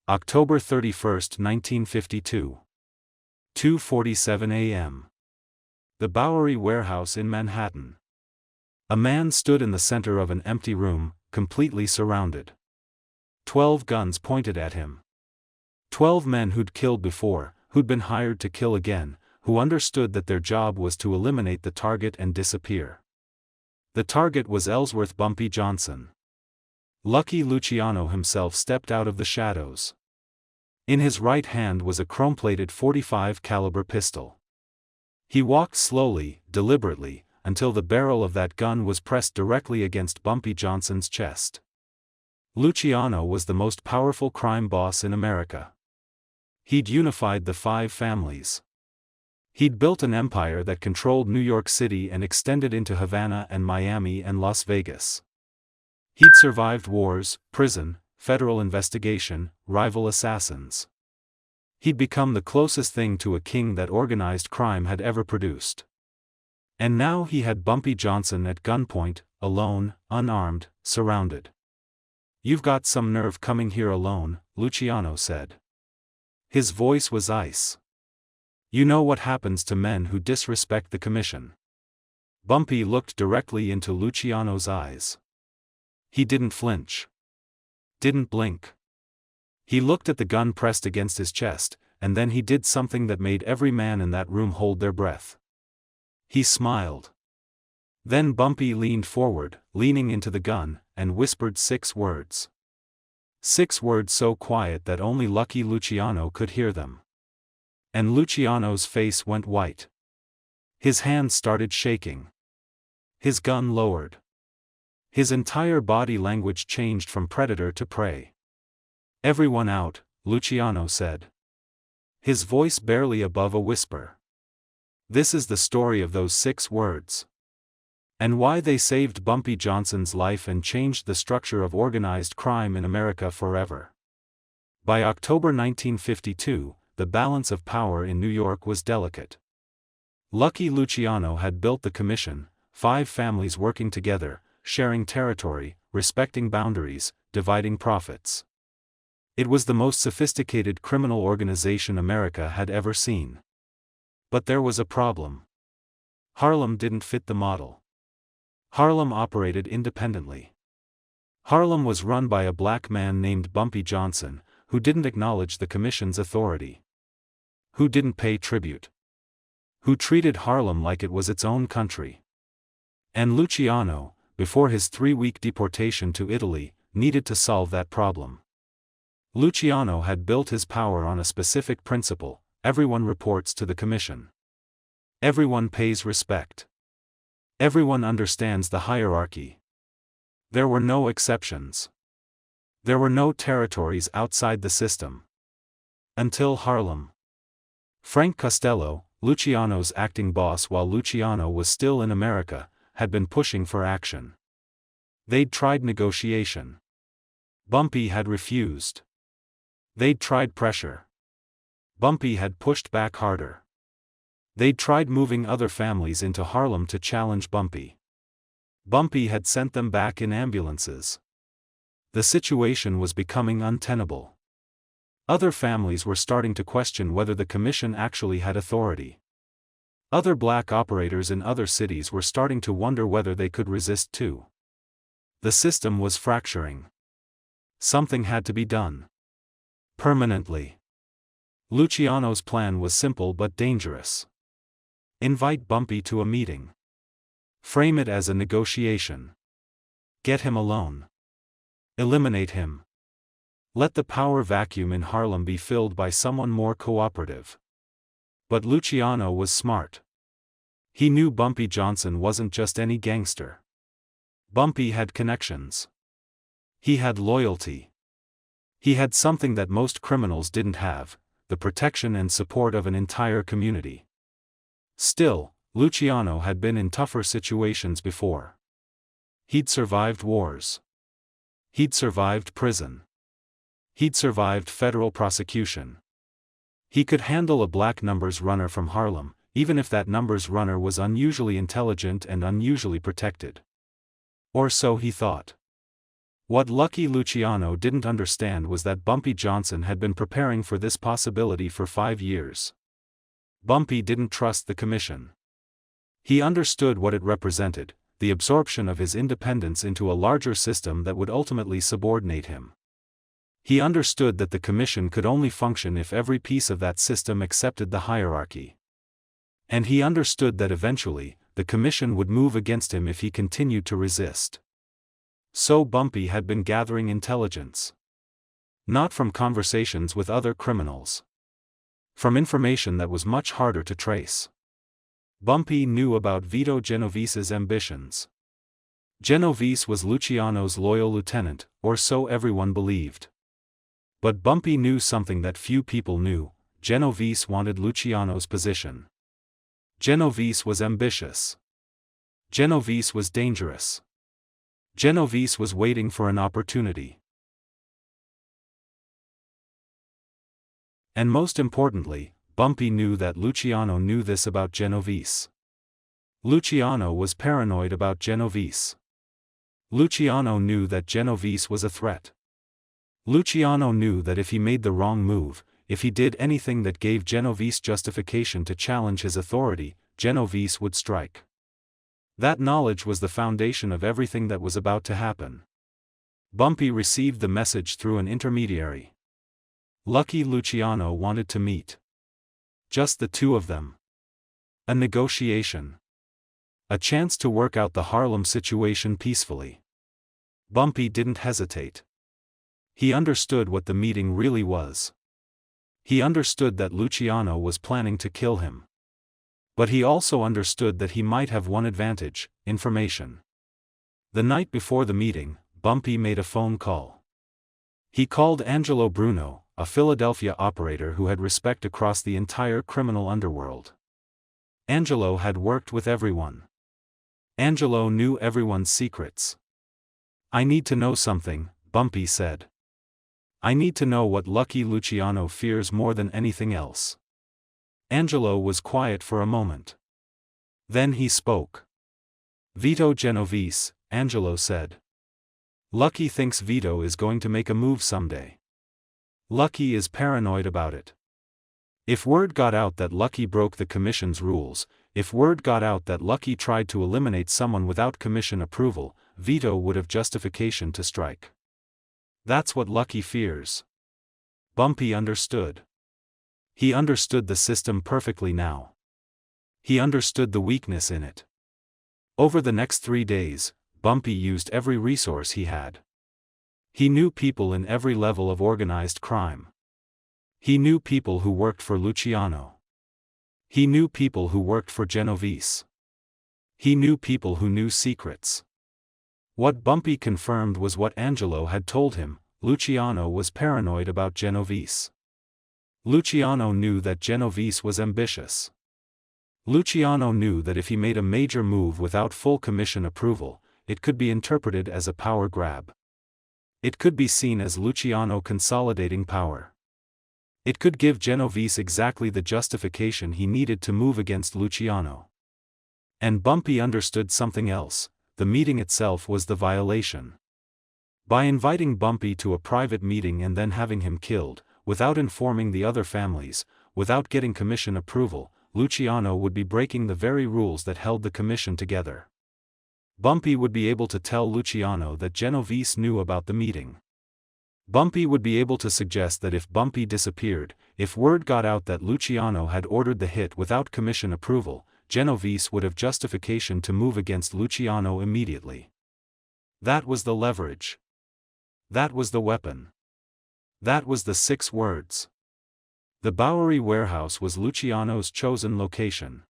October 31, 1952. 2:47 a.m. The Bowery Warehouse in Manhattan. A man stood in the center of an empty room, completely surrounded. 12 guns pointed at him. 12 men who'd killed before, who'd been hired to kill again, who understood that their job was to eliminate the target and disappear. The target was Ellsworth Bumpy Johnson. Lucky Luciano himself stepped out of the shadows. In his right hand was a chrome-plated .45 caliber pistol. He walked slowly, deliberately, until the barrel of that gun was pressed directly against Bumpy Johnson's chest. Luciano was the most powerful crime boss in America. He'd unified the 5 families. He'd built an empire that controlled New York City and extended into Havana and Miami and Las Vegas. He'd survived wars, prison, federal investigation, rival assassins. He'd become the closest thing to a king that organized crime had ever produced. And now he had Bumpy Johnson at gunpoint, alone, unarmed, surrounded. "You've got some nerve coming here alone," Luciano said. His voice was ice. "You know what happens to men who disrespect the commission." Bumpy looked directly into Luciano's eyes. He didn't flinch. Didn't blink. He looked at the gun pressed against his chest, and then he did something that made every man in that room hold their breath. He smiled. Then Bumpy leaned forward, leaning into the gun, and whispered 6 words. 6 words so quiet that only Lucky Luciano could hear them. And Luciano's face went white. His hands started shaking. His gun lowered. His entire body language changed from predator to prey. "Everyone out," Luciano said. His voice barely above a whisper. This is the story of those 6 words. And why they saved Bumpy Johnson's life and changed the structure of organized crime in America forever. By October 1952, the balance of power in New York was delicate. Lucky Luciano had built the commission, 5 families working together, sharing territory, respecting boundaries, dividing profits. It was the most sophisticated criminal organization America had ever seen. But there was a problem. Harlem didn't fit the model. Harlem operated independently. Harlem was run by a black man named Bumpy Johnson, who didn't acknowledge the commission's authority. Who didn't pay tribute. Who treated Harlem like it was its own country. And Luciano, before his 3-week deportation to Italy, needed to solve that problem. Luciano had built his power on a specific principle: everyone reports to the commission. Everyone pays respect. Everyone understands the hierarchy. There were no exceptions. There were no territories outside the system. Until Harlem. Frank Costello, Luciano's acting boss while Luciano was still in America, had been pushing for action. They'd tried negotiation. Bumpy had refused. They'd tried pressure. Bumpy had pushed back harder. They'd tried moving other families into Harlem to challenge Bumpy. Bumpy had sent them back in ambulances. The situation was becoming untenable. Other families were starting to question whether the commission actually had authority. Other black operators in other cities were starting to wonder whether they could resist too. The system was fracturing. Something had to be done. Permanently. Luciano's plan was simple but dangerous. Invite Bumpy to a meeting. Frame it as a negotiation. Get him alone. Eliminate him. Let the power vacuum in Harlem be filled by someone more cooperative. But Luciano was smart. He knew Bumpy Johnson wasn't just any gangster. Bumpy had connections. He had loyalty. He had something that most criminals didn't have: the protection and support of an entire community. Still, Luciano had been in tougher situations before. He'd survived wars. He'd survived prison. He'd survived federal prosecution. He could handle a black numbers runner from Harlem, even if that numbers runner was unusually intelligent and unusually protected. Or so he thought. What Lucky Luciano didn't understand was that Bumpy Johnson had been preparing for this possibility for 5 years. Bumpy didn't trust the commission. He understood what it represented, the absorption of his independence into a larger system that would ultimately subordinate him. He understood that the commission could only function if every piece of that system accepted the hierarchy. And he understood that eventually, the commission would move against him if he continued to resist. So Bumpy had been gathering intelligence. Not from conversations with other criminals. From information that was much harder to trace. Bumpy knew about Vito Genovese's ambitions. Genovese was Luciano's loyal lieutenant, or so everyone believed. But Bumpy knew something that few people knew: Genovese wanted Luciano's position. Genovese was ambitious. Genovese was dangerous. Genovese was waiting for an opportunity. And most importantly, Bumpy knew that Luciano knew this about Genovese. Luciano was paranoid about Genovese. Luciano knew that Genovese was a threat. Luciano knew that if he made the wrong move, if he did anything that gave Genovese justification to challenge his authority, Genovese would strike. That knowledge was the foundation of everything that was about to happen. Bumpy received the message through an intermediary. Lucky Luciano wanted to meet. Just the two of them. A negotiation. A chance to work out the Harlem situation peacefully. Bumpy didn't hesitate. He understood what the meeting really was. He understood that Luciano was planning to kill him. But he also understood that he might have one advantage: information. The night before the meeting, Bumpy made a phone call. He called Angelo Bruno, a Philadelphia operator who had respect across the entire criminal underworld. Angelo had worked with everyone. Angelo knew everyone's secrets. "I need to know something," Bumpy said. "I need to know what Lucky Luciano fears more than anything else." Angelo was quiet for a moment. Then he spoke. "Vito Genovese," Angelo said. "Lucky thinks Vito is going to make a move someday. Lucky is paranoid about it. If word got out that Lucky broke the commission's rules, if word got out that Lucky tried to eliminate someone without commission approval, Vito would have justification to strike. That's what Lucky fears." Bumpy understood. He understood the system perfectly now. He understood the weakness in it. Over the next 3 days, Bumpy used every resource he had. He knew people in every level of organized crime. He knew people who worked for Luciano. He knew people who worked for Genovese. He knew people who knew secrets. What Bumpy confirmed was what Angelo had told him: Luciano was paranoid about Genovese. Luciano knew that Genovese was ambitious. Luciano knew that if he made a major move without full commission approval, it could be interpreted as a power grab. It could be seen as Luciano consolidating power. It could give Genovese exactly the justification he needed to move against Luciano. And Bumpy understood something else: the meeting itself was the violation. By inviting Bumpy to a private meeting and then having him killed, without informing the other families, without getting commission approval, Luciano would be breaking the very rules that held the commission together. Bumpy would be able to tell Luciano that Genovese knew about the meeting. Bumpy would be able to suggest that if Bumpy disappeared, if word got out that Luciano had ordered the hit without commission approval, Genovese would have justification to move against Luciano immediately. That was the leverage. That was the weapon. That was the 6 words. The Bowery warehouse was Luciano's chosen location.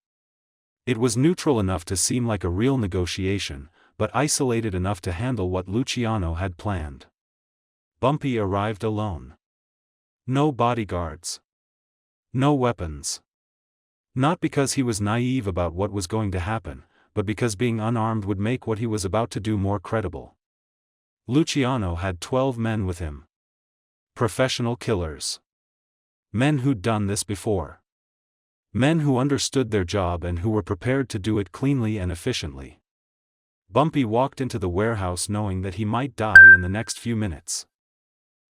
It was neutral enough to seem like a real negotiation, but isolated enough to handle what Luciano had planned. Bumpy arrived alone. No bodyguards. No weapons. Not because he was naive about what was going to happen, but because being unarmed would make what he was about to do more credible. Luciano had 12 men with him. Professional killers. Men who'd done this before. Men who understood their job and who were prepared to do it cleanly and efficiently. Bumpy walked into the warehouse knowing that he might die in the next few minutes.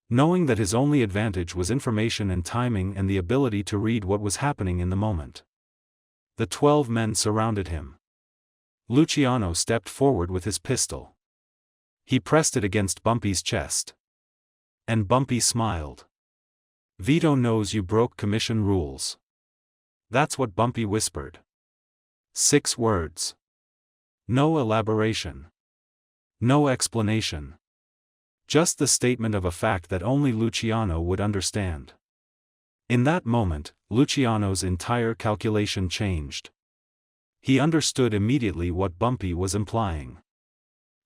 Knowing that his only advantage was information and timing and the ability to read what was happening in the moment. The 12 men surrounded him. Luciano stepped forward with his pistol. He pressed it against Bumpy's chest. And Bumpy smiled. "Vito knows you broke commission rules." That's what Bumpy whispered. 6 words. No elaboration. No explanation. Just the statement of a fact that only Luciano would understand. In that moment, Luciano's entire calculation changed. He understood immediately what Bumpy was implying.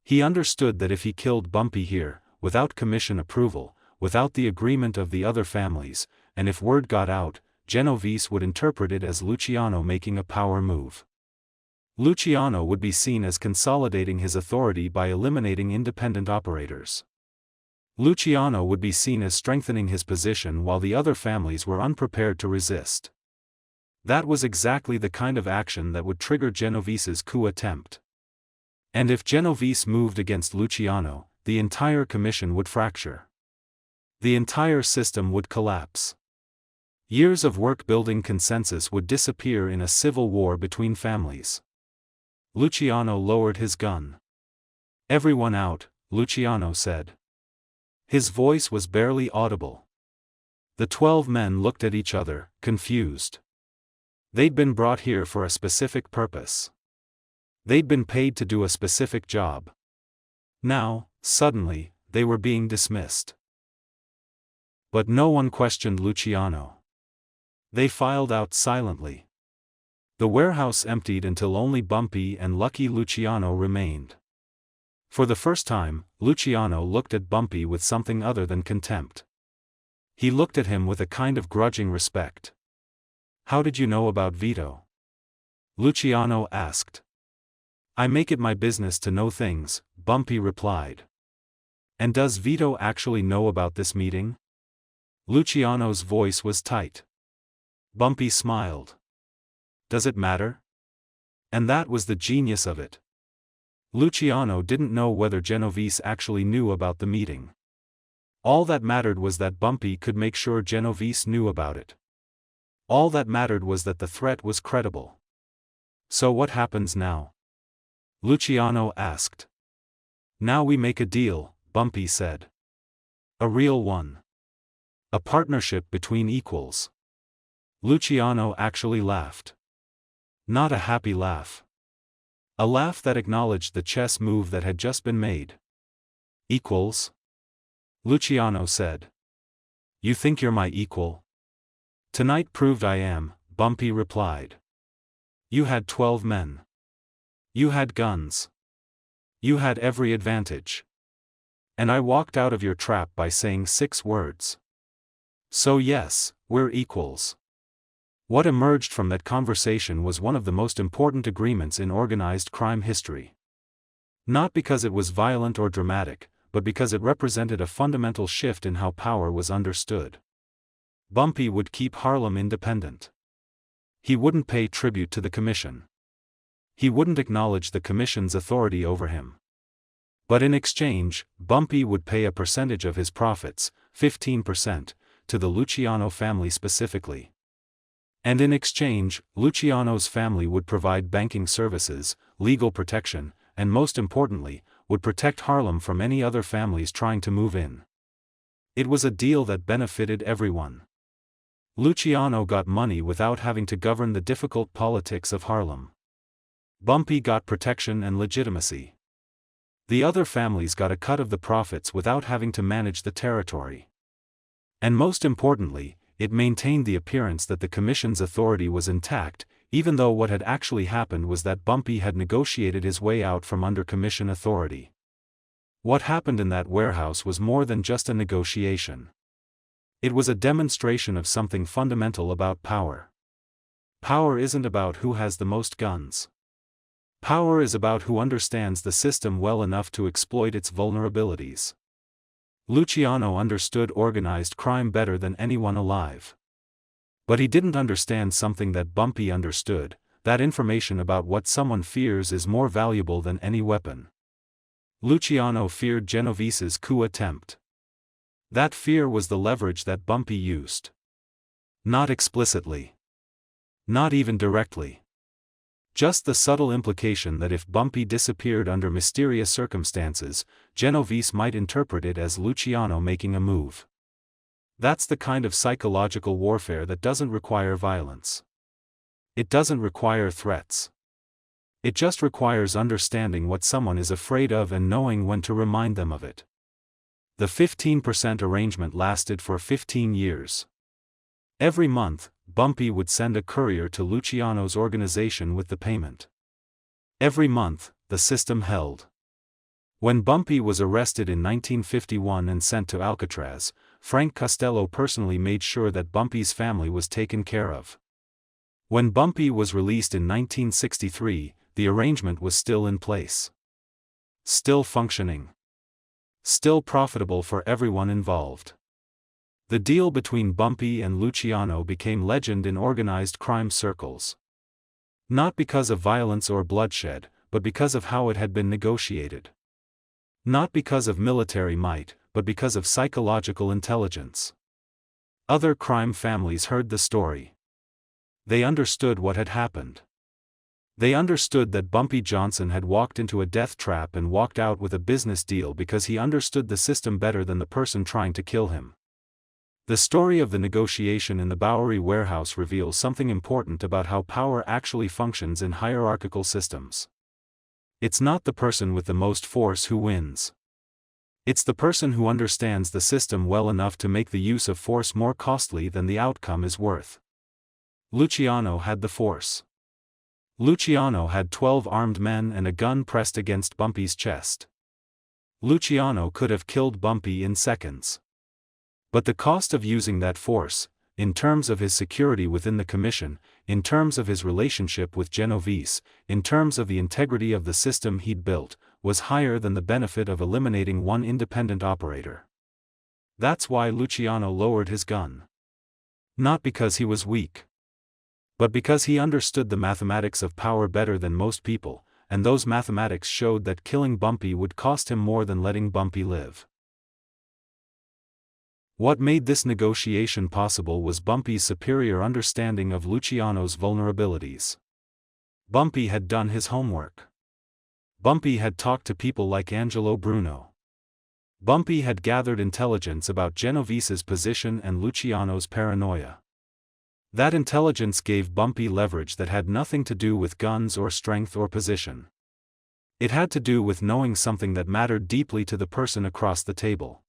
He understood that if he killed Bumpy here, without commission approval, without the agreement of the other families, and if word got out, Genovese would interpret it as Luciano making a power move. Luciano would be seen as consolidating his authority by eliminating independent operators. Luciano would be seen as strengthening his position while the other families were unprepared to resist. That was exactly the kind of action that would trigger Genovese's coup attempt. And if Genovese moved against Luciano, the entire commission would fracture. The entire system would collapse. Years of work building consensus would disappear in a civil war between families. Luciano lowered his gun. "Everyone out," Luciano said. His voice was barely audible. The 12 men looked at each other, confused. They'd been brought here for a specific purpose. They'd been paid to do a specific job. Now, suddenly, they were being dismissed. But no one questioned Luciano. They filed out silently. The warehouse emptied until only Bumpy and lucky Luciano remained. For the first time, Luciano looked at Bumpy with something other than contempt. He looked at him with a kind of grudging respect. "How did you know about Vito?" Luciano asked. "I make it my business to know things," Bumpy replied. "And does Vito actually know about this meeting?" Luciano's voice was tight. Bumpy smiled. "Does it matter?" And that was the genius of it. Luciano didn't know whether Genovese actually knew about the meeting. All that mattered was that Bumpy could make sure Genovese knew about it. All that mattered was that the threat was credible. "So what happens now?" Luciano asked. "Now we make a deal," Bumpy said. "A real one. A partnership between equals." Luciano actually laughed. Not a happy laugh. A laugh that acknowledged the chess move that had just been made. "Equals?" Luciano said. "You think you're my equal?" "Tonight proved I am," Bumpy replied. "You had 12 men. You had guns. You had every advantage. And I walked out of your trap by saying 6 words. So yes, we're equals." What emerged from that conversation was one of the most important agreements in organized crime history. Not because it was violent or dramatic, but because it represented a fundamental shift in how power was understood. Bumpy would keep Harlem independent. He wouldn't pay tribute to the commission. He wouldn't acknowledge the commission's authority over him. But in exchange, Bumpy would pay a percentage of his profits, 15%, to the Luciano family specifically. And in exchange, Luciano's family would provide banking services, legal protection, and most importantly, would protect Harlem from any other families trying to move in. It was a deal that benefited everyone. Luciano got money without having to govern the difficult politics of Harlem. Bumpy got protection and legitimacy. The other families got a cut of the profits without having to manage the territory. And most importantly, it maintained the appearance that the commission's authority was intact, even though what had actually happened was that Bumpy had negotiated his way out from under commission authority. What happened in that warehouse was more than just a negotiation. It was a demonstration of something fundamental about power. Power isn't about who has the most guns. Power is about who understands the system well enough to exploit its vulnerabilities. Luciano understood organized crime better than anyone alive. But he didn't understand something that Bumpy understood, that information about what someone fears is more valuable than any weapon. Luciano feared Genovese's coup attempt. That fear was the leverage that Bumpy used. Not explicitly. Not even directly. Just the subtle implication that if Bumpy disappeared under mysterious circumstances, Genovese might interpret it as Luciano making a move. That's the kind of psychological warfare that doesn't require violence. It doesn't require threats. It just requires understanding what someone is afraid of and knowing when to remind them of it. The 15% arrangement lasted for 15 years. Every month, Bumpy would send a courier to Luciano's organization with the payment. Every month, the system held. When Bumpy was arrested in 1951 and sent to Alcatraz, Frank Costello personally made sure that Bumpy's family was taken care of. When Bumpy was released in 1963, the arrangement was still in place. Still functioning. Still profitable for everyone involved. The deal between Bumpy and Luciano became legend in organized crime circles. Not because of violence or bloodshed, but because of how it had been negotiated. Not because of military might, but because of psychological intelligence. Other crime families heard the story. They understood what had happened. They understood that Bumpy Johnson had walked into a death trap and walked out with a business deal because he understood the system better than the person trying to kill him. The story of the negotiation in the Bowery warehouse reveals something important about how power actually functions in hierarchical systems. It's not the person with the most force who wins. It's the person who understands the system well enough to make the use of force more costly than the outcome is worth. Luciano had the force. Luciano had 12 armed men and a gun pressed against Bumpy's chest. Luciano could have killed Bumpy in seconds. But the cost of using that force, in terms of his security within the commission, in terms of his relationship with Genovese, in terms of the integrity of the system he'd built, was higher than the benefit of eliminating one independent operator. That's why Luciano lowered his gun. Not because he was weak. But because he understood the mathematics of power better than most people, and those mathematics showed that killing Bumpy would cost him more than letting Bumpy live. What made this negotiation possible was Bumpy's superior understanding of Luciano's vulnerabilities. Bumpy had done his homework. Bumpy had talked to people like Angelo Bruno. Bumpy had gathered intelligence about Genovese's position and Luciano's paranoia. That intelligence gave Bumpy leverage that had nothing to do with guns or strength or position. It had to do with knowing something that mattered deeply to the person across the table.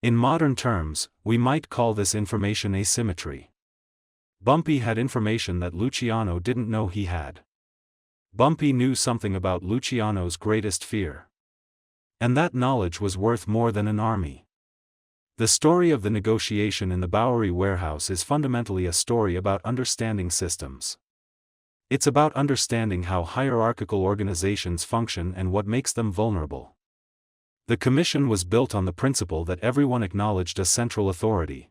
In modern terms, we might call this information asymmetry. Bumpy had information that Luciano didn't know he had. Bumpy knew something about Luciano's greatest fear. And that knowledge was worth more than an army. The story of the negotiation in the Bowery warehouse is fundamentally a story about understanding systems. It's about understanding how hierarchical organizations function and what makes them vulnerable. The commission was built on the principle that everyone acknowledged a central authority.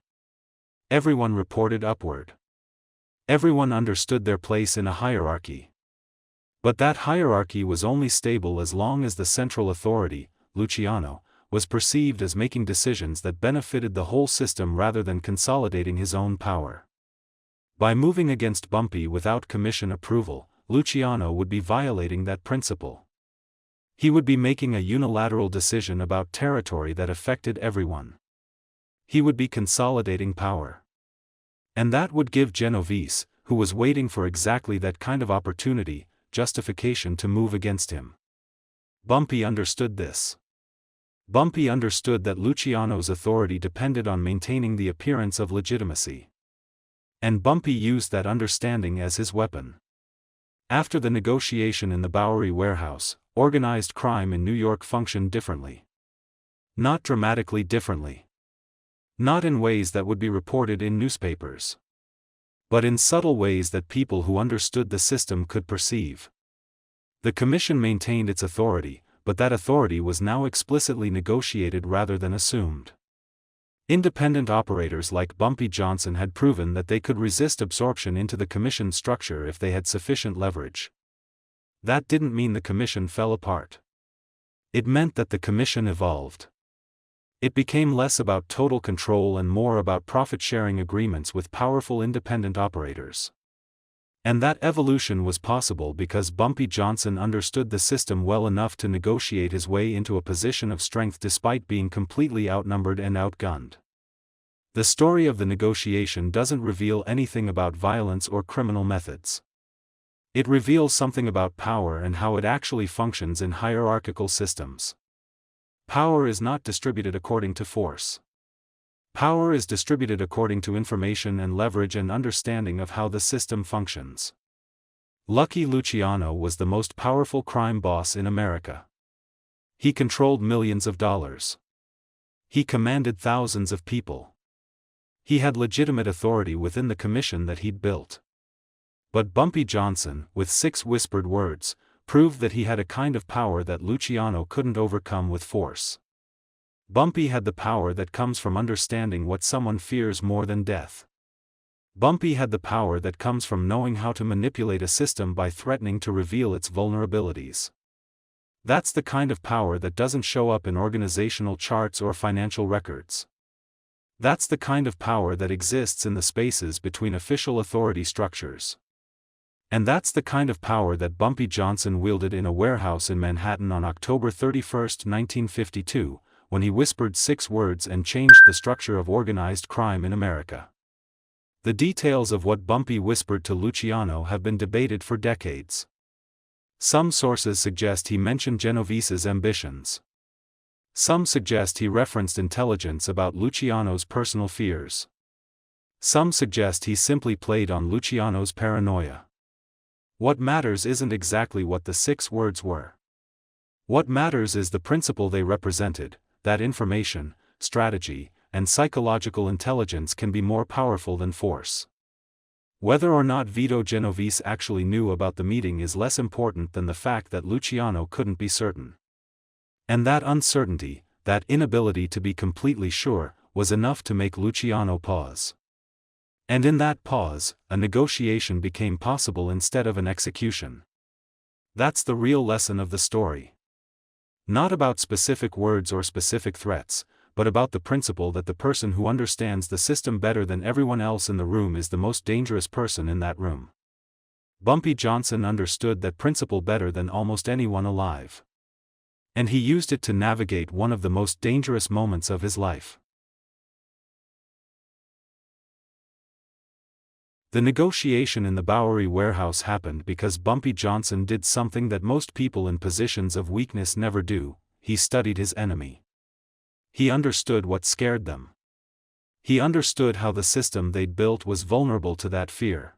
Everyone reported upward. Everyone understood their place in a hierarchy. But that hierarchy was only stable as long as the central authority, Luciano, was perceived as making decisions that benefited the whole system rather than consolidating his own power. By moving against Bumpy without commission approval, Luciano would be violating that principle. He would be making a unilateral decision about territory that affected everyone. He would be consolidating power. And that would give Genovese, who was waiting for exactly that kind of opportunity, justification to move against him. Bumpy understood this. Bumpy understood that Luciano's authority depended on maintaining the appearance of legitimacy. And Bumpy used that understanding as his weapon. After the negotiation in the Bowery warehouse, organized crime in New York functioned differently. Not dramatically differently. Not in ways that would be reported in newspapers. But in subtle ways that people who understood the system could perceive. The commission maintained its authority, but that authority was now explicitly negotiated rather than assumed. Independent operators like Bumpy Johnson had proven that they could resist absorption into the commission structure if they had sufficient leverage. That didn't mean the commission fell apart. It meant that the commission evolved. It became less about total control and more about profit-sharing agreements with powerful independent operators. And that evolution was possible because Bumpy Johnson understood the system well enough to negotiate his way into a position of strength despite being completely outnumbered and outgunned. The story of the negotiation doesn't reveal anything about violence or criminal methods. It reveals something about power and how it actually functions in hierarchical systems. Power is not distributed according to force. Power is distributed according to information and leverage and understanding of how the system functions. Lucky Luciano was the most powerful crime boss in America. He controlled millions of dollars. He commanded thousands of people. He had legitimate authority within the commission that he'd built. But Bumpy Johnson, with 6 whispered words, proved that he had a kind of power that Luciano couldn't overcome with force. Bumpy had the power that comes from understanding what someone fears more than death. Bumpy had the power that comes from knowing how to manipulate a system by threatening to reveal its vulnerabilities. That's the kind of power that doesn't show up in organizational charts or financial records. That's the kind of power that exists in the spaces between official authority structures. And that's the kind of power that Bumpy Johnson wielded in a warehouse in Manhattan on October 31, 1952, when he whispered 6 words and changed the structure of organized crime in America. The details of what Bumpy whispered to Luciano have been debated for decades. Some sources suggest he mentioned Genovese's ambitions. Some suggest he referenced intelligence about Luciano's personal fears. Some suggest he simply played on Luciano's paranoia. What matters isn't exactly what the 6 words were. What matters is the principle they represented, that information, strategy, and psychological intelligence can be more powerful than force. Whether or not Vito Genovese actually knew about the meeting is less important than the fact that Luciano couldn't be certain. And that uncertainty, that inability to be completely sure, was enough to make Luciano pause. And in that pause, a negotiation became possible instead of an execution. That's the real lesson of the story. Not about specific words or specific threats, but about the principle that the person who understands the system better than everyone else in the room is the most dangerous person in that room. Bumpy Johnson understood that principle better than almost anyone alive. And he used it to navigate one of the most dangerous moments of his life. The negotiation in the Bowery warehouse happened because Bumpy Johnson did something that most people in positions of weakness never do: he studied his enemy. He understood what scared them. He understood how the system they'd built was vulnerable to that fear.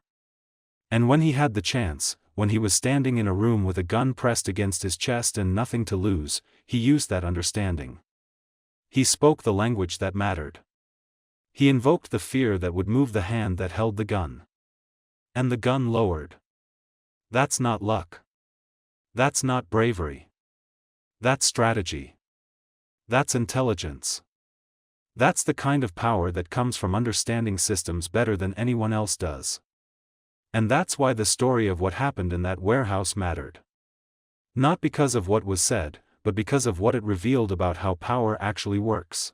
And when he had the chance, when he was standing in a room with a gun pressed against his chest and nothing to lose, he used that understanding. He spoke the language that mattered. He invoked the fear that would move the hand that held the gun. And the gun lowered. That's not luck. That's not bravery. That's strategy. That's intelligence. That's the kind of power that comes from understanding systems better than anyone else does. And that's why the story of what happened in that warehouse mattered. Not because of what was said, but because of what it revealed about how power actually works.